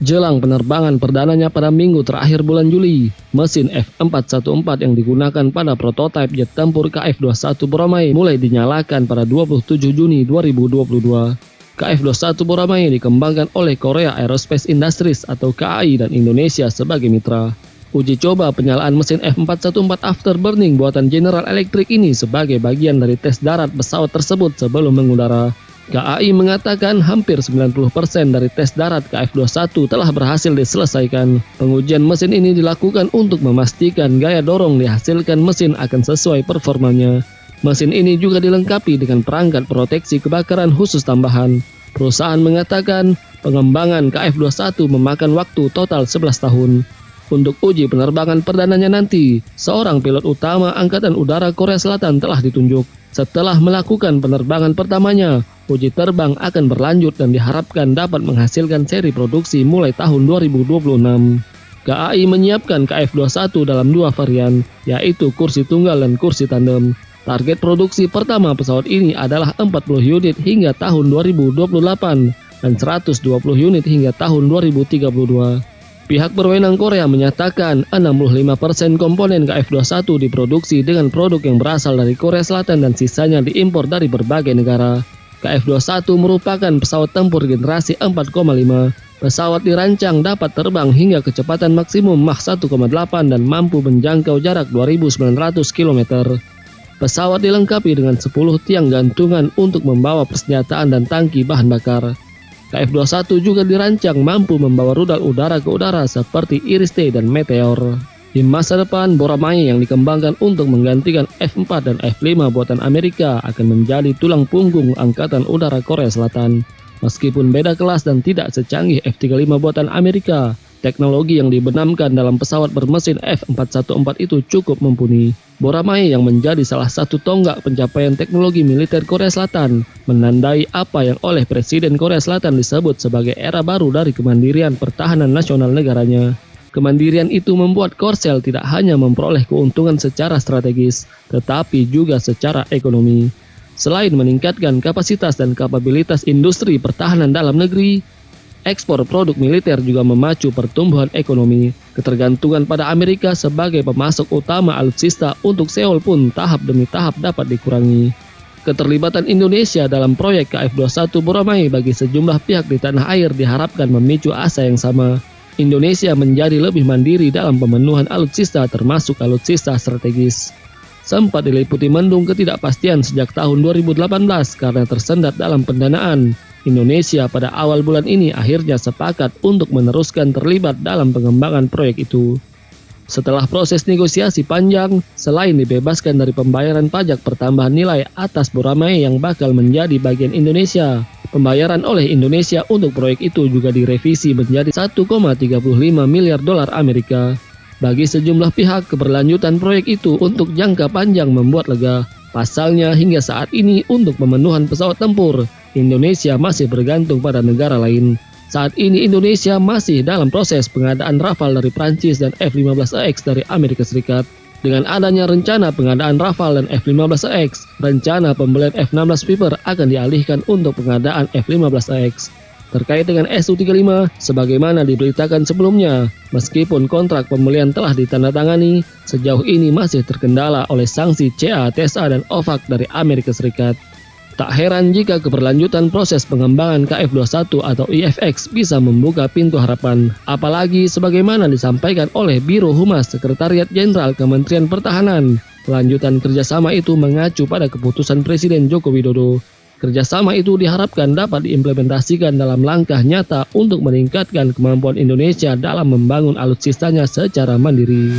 Jelang penerbangan perdananya pada minggu terakhir bulan Juli, mesin F414 yang digunakan pada prototipe jet tempur KF-21 Boramae mulai dinyalakan pada 27 Juni 2022. KF-21 Boramae dikembangkan oleh Korea Aerospace Industries atau KAI dan Indonesia sebagai mitra. Uji coba penyalaan mesin F414 afterburning buatan General Electric ini sebagai bagian dari tes darat pesawat tersebut sebelum mengudara. KAI mengatakan hampir 90% dari tes darat KF-21 telah berhasil diselesaikan. Pengujian mesin ini dilakukan untuk memastikan gaya dorong dihasilkan mesin akan sesuai performanya. Mesin ini juga dilengkapi dengan perangkat proteksi kebakaran khusus tambahan. Perusahaan mengatakan pengembangan KF-21 memakan waktu total 11 tahun. Untuk uji penerbangan perdananya nanti, seorang pilot utama Angkatan Udara Korea Selatan telah ditunjuk. Setelah melakukan penerbangan pertamanya, uji terbang akan berlanjut dan diharapkan dapat menghasilkan seri produksi mulai tahun 2026. KAI menyiapkan KF-21 dalam dua varian, yaitu kursi tunggal dan kursi tandem. Target produksi pertama pesawat ini adalah 40 unit hingga tahun 2028 dan 120 unit hingga tahun 2032. Pihak berwenang Korea menyatakan 65% komponen KF-21 diproduksi dengan produk yang berasal dari Korea Selatan dan sisanya diimpor dari berbagai negara. KF-21 merupakan pesawat tempur generasi 4,5. Pesawat dirancang dapat terbang hingga kecepatan maksimum Mach 1,8 dan mampu menjangkau jarak 2.900 km. Pesawat dilengkapi dengan 10 tiang gantungan untuk membawa persenjataan dan tangki bahan bakar. KF-21 juga dirancang mampu membawa rudal udara ke udara seperti Iris-T dan Meteor. Di masa depan, Boramae yang dikembangkan untuk menggantikan F4 dan F5 buatan Amerika akan menjadi tulang punggung Angkatan Udara Korea Selatan. Meskipun beda kelas dan tidak secanggih F-35 buatan Amerika, teknologi yang dibenamkan dalam pesawat bermesin F414 itu cukup mumpuni. Boramae yang menjadi salah satu tonggak pencapaian teknologi militer Korea Selatan menandai apa yang oleh Presiden Korea Selatan disebut sebagai era baru dari kemandirian pertahanan nasional negaranya. Kemandirian itu membuat Korsel tidak hanya memperoleh keuntungan secara strategis, tetapi juga secara ekonomi. Selain meningkatkan kapasitas dan kapabilitas industri pertahanan dalam negeri, ekspor produk militer juga memacu pertumbuhan ekonomi. Ketergantungan pada Amerika sebagai pemasok utama alutsista untuk Seoul pun tahap demi tahap dapat dikurangi. Keterlibatan Indonesia dalam proyek KF-21 Boramae bagi sejumlah pihak di tanah air diharapkan memicu asa yang sama. Indonesia menjadi lebih mandiri dalam pemenuhan alutsista termasuk alutsista strategis. Sempat diliputi mendung ketidakpastian sejak tahun 2018 karena tersendat dalam pendanaan. Indonesia pada awal bulan ini akhirnya sepakat untuk meneruskan terlibat dalam pengembangan proyek itu. Setelah proses negosiasi panjang, selain dibebaskan dari pembayaran pajak pertambahan nilai atas Boramae yang bakal menjadi bagian Indonesia, pembayaran oleh Indonesia untuk proyek itu juga direvisi menjadi 1,35 miliar dolar Amerika. Bagi sejumlah pihak, keberlanjutan proyek itu untuk jangka panjang membuat lega. Pasalnya hingga saat ini untuk pemenuhan pesawat tempur, Indonesia masih bergantung pada negara lain. Saat ini Indonesia masih dalam proses pengadaan Rafale dari Prancis dan F-15EX dari Amerika Serikat. Dengan adanya rencana pengadaan Rafale dan F-15EX, rencana pembelian F-16 Viper akan dialihkan untuk pengadaan F-15EX. Terkait dengan Su-35, sebagaimana diberitakan sebelumnya, meskipun kontrak pembelian telah ditandatangani, sejauh ini masih terkendala oleh sanksi CA, TSA, dan OFAC dari Amerika Serikat. Tak heran jika keberlanjutan proses pengembangan KF-21 atau IFX bisa membuka pintu harapan. Apalagi sebagaimana disampaikan oleh Biro Humas Sekretariat Jenderal Kementerian Pertahanan, kelanjutan kerjasama itu mengacu pada keputusan Presiden Joko Widodo. Kerjasama itu diharapkan dapat diimplementasikan dalam langkah nyata untuk meningkatkan kemampuan Indonesia dalam membangun alutsistanya secara mandiri.